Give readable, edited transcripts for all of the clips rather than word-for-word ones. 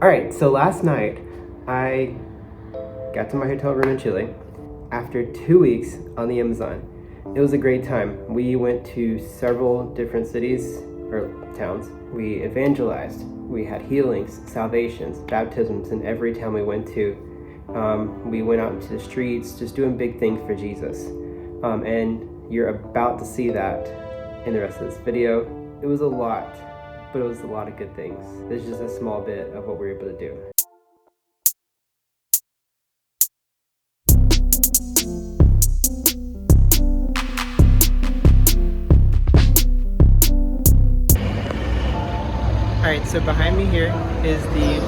Alright, so last night I got to my hotel room in Chile after 2 weeks on the Amazon. It was a great time. We went to several different cities or towns. We evangelized. We had healings, salvations, baptisms in every town we went to. We went out into the streets just doing big things for Jesus. And you're about to see that in the rest of this video. It was a lot, but it was a lot of good things. This is just a small bit of what we were able to do. Alright, so behind me here is the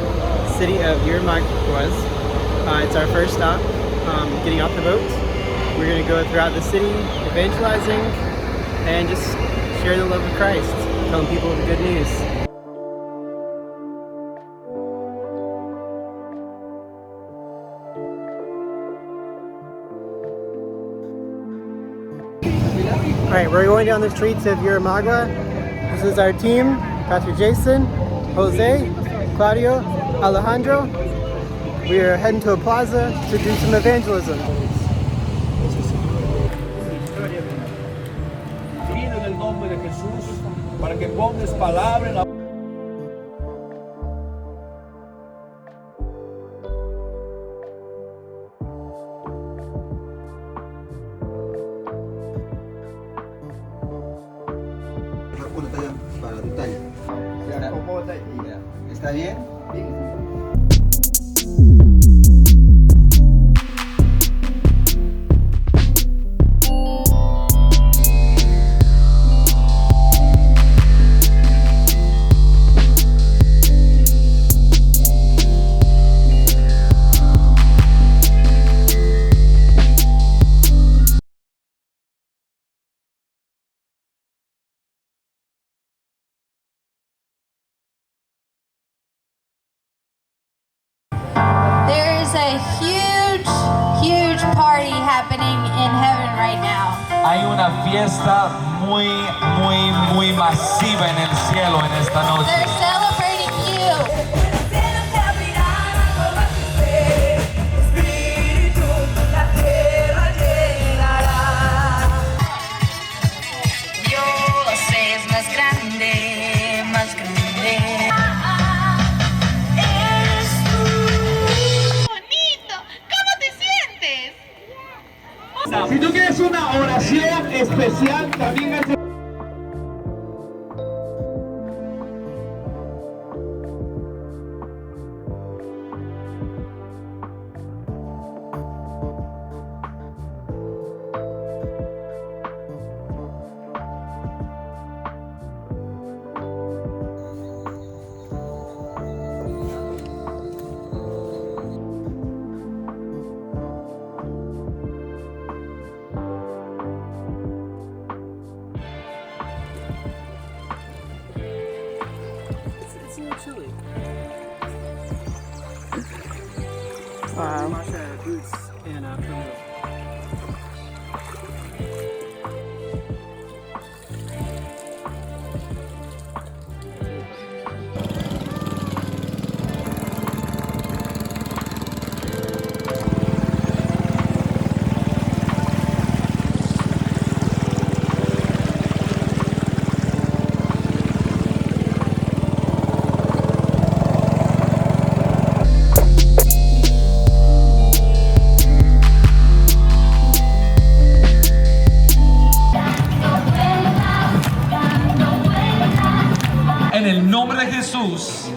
city of Yurmaguas. It's our first stop, getting off the boat. We're going to go throughout the city, evangelizing, and just share the love of Christ, telling people the good news. Alright, we're going down the streets of Yurmagua. This is our team, Pastor Jason, Jose, Claudio, Alejandro. We are heading to a plaza to do some evangelism. Vino en el nombre de Jesús para que pongas palabra en la una talla para tu talla. ¿Está bien? There's a huge party happening in heaven right now. Hay una fiesta muy masiva en el cielo en esta noche. They're celebrating you. Dios es más grande, más grande. Si tú quieres una oración especial, también es... It's a little chilly. Masha boots and Peru. En el nombre de Jesús.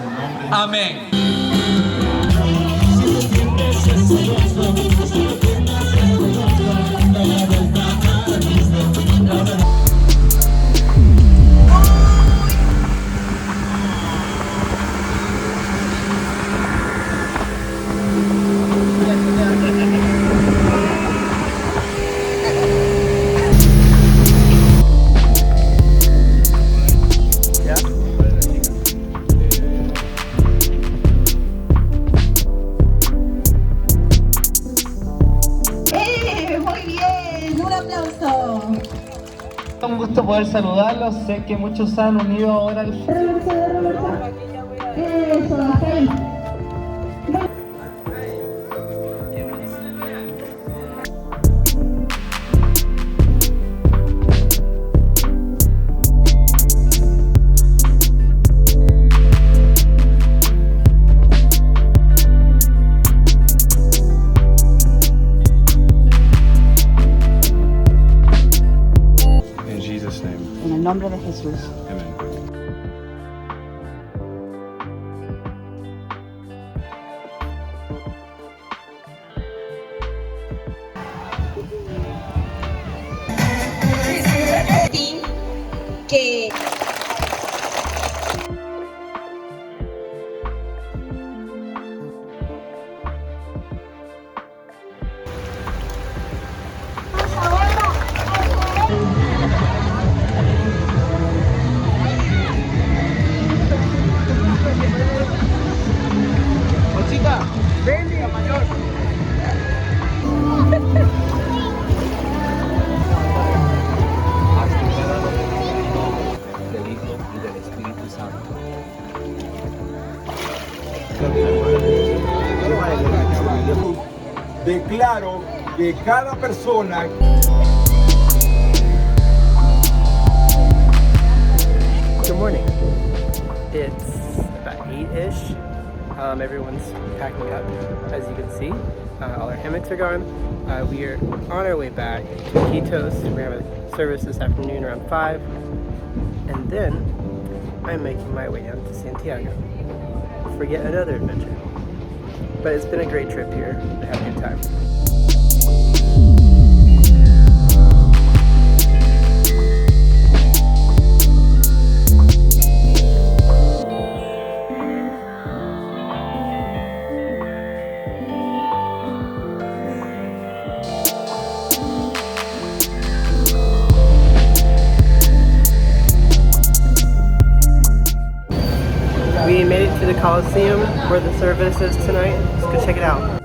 Amén. Un gusto poder saludarlos, sé que muchos se han unido ahora al... Eso, hasta ahí. nombre de Jesús. Que Del Hijo y del Espíritu Santo. Declaro que cada persona Good morning. It's about 8-ish. Everyone's packing up, as you can see. All our hammocks are gone. We are on our way back to Iquitos. We're going to have a service this afternoon around 5. And then I'm making my way down to Santiago for yet another adventure. But it's been a great trip here. I had a good time. We made it to the Coliseum where the service is tonight. Let's go check it out.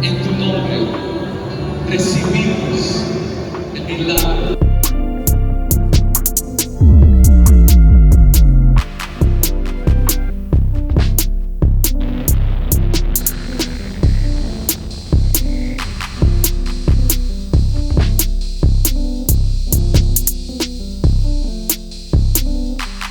En tu nombre recibimos el milagro.